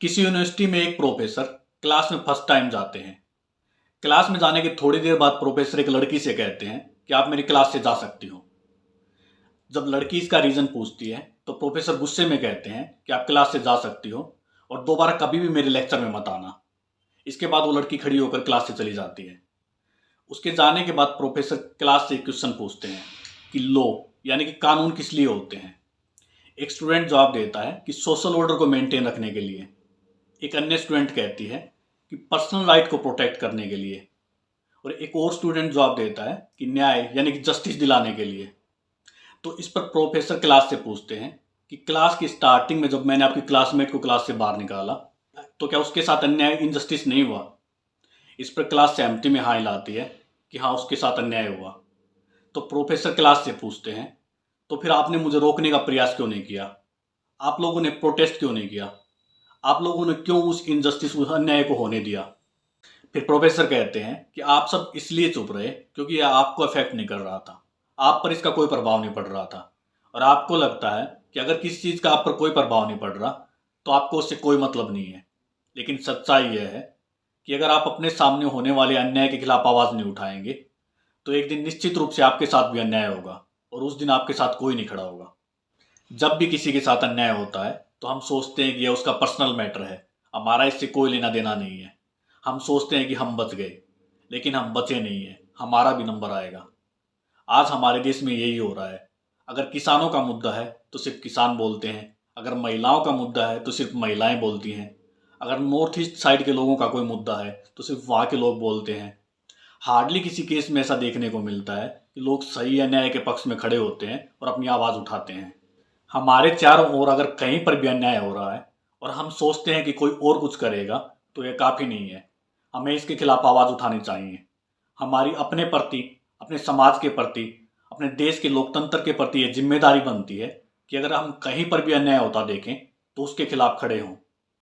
किसी यूनिवर्सिटी में एक प्रोफेसर क्लास में फर्स्ट टाइम जाते हैं। क्लास में जाने के थोड़ी देर बाद प्रोफेसर एक लड़की से कहते हैं कि आप मेरी क्लास से जा सकती हो। जब लड़की इसका रीज़न पूछती है तो प्रोफेसर गुस्से में कहते हैं कि आप क्लास से जा सकती हो और दोबारा कभी भी मेरे लेक्चर में मत आना। इसके बाद वो लड़की खड़ी होकर क्लास से चली जाती है। उसके जाने के बाद प्रोफेसर क्लास से एक क्वेश्चन पूछते हैं कि लॉ यानी कि कानून किस लिए होते हैं। एक स्टूडेंट जवाब देता है कि सोशल ऑर्डर को मेंटेन रखने के लिए। एक अन्य स्टूडेंट कहती है कि पर्सनल राइट को प्रोटेक्ट करने के लिए। और एक और स्टूडेंट जवाब देता है कि न्याय यानी कि जस्टिस दिलाने के लिए। तो इस पर प्रोफेसर क्लास से पूछते हैं कि क्लास की स्टार्टिंग में जब मैंने आपकी क्लासमेट को क्लास से बाहर निकाला तो क्या उसके साथ अन्याय इनजस्टिस नहीं हुआ। इस पर क्लास सहमति में हाँ हिलाती है कि हाँ उसके साथ अन्याय हुआ। तो प्रोफेसर क्लास से पूछते हैं तो फिर आपने मुझे रोकने का प्रयास क्यों नहीं किया, आप लोगों ने प्रोटेस्ट क्यों नहीं किया, आप लोगों ने क्यों उस इनजस्टिस उस अन्याय को होने दिया। फिर प्रोफेसर कहते हैं कि आप सब इसलिए चुप रहे क्योंकि यह आपको अफेक्ट नहीं कर रहा था, आप पर इसका कोई प्रभाव नहीं पड़ रहा था। और आपको लगता है कि अगर किसी चीज़ का आप पर कोई प्रभाव नहीं पड़ रहा तो आपको उससे कोई मतलब नहीं है। लेकिन सच्चाई यह है कि अगर आप अपने सामने होने वाले अन्याय के खिलाफ आवाज़ नहीं उठाएंगे तो एक दिन निश्चित रूप से आपके साथ भी अन्याय होगा और उस दिन आपके साथ कोई नहीं खड़ा होगा। जब भी किसी के साथ अन्याय होता है तो हम सोचते हैं कि यह उसका पर्सनल मैटर है, हमारा इससे कोई लेना देना नहीं है। हम सोचते हैं कि हम बच गए, लेकिन हम बचे नहीं हैं, हमारा भी नंबर आएगा। आज हमारे देश में यही हो रहा है। अगर किसानों का मुद्दा है तो सिर्फ किसान बोलते हैं, अगर महिलाओं का मुद्दा है तो सिर्फ महिलाएं बोलती हैं, अगर नॉर्थ ईस्ट साइड के लोगों का कोई मुद्दा है तो सिर्फ वहाँ के लोग बोलते हैं। हार्डली किसी केस में ऐसा देखने को मिलता है कि लोग सही या न्याय के पक्ष में खड़े होते हैं और अपनी आवाज़ उठाते हैं। हमारे चारों ओर अगर कहीं पर भी अन्याय हो रहा है और हम सोचते हैं कि कोई और कुछ करेगा तो यह काफ़ी नहीं है, हमें इसके खिलाफ आवाज़ उठानी चाहिए। हमारी अपने प्रति, अपने समाज के प्रति, अपने देश के लोकतंत्र के प्रति यह जिम्मेदारी बनती है कि अगर हम कहीं पर भी अन्याय होता देखें तो उसके खिलाफ खड़े हों।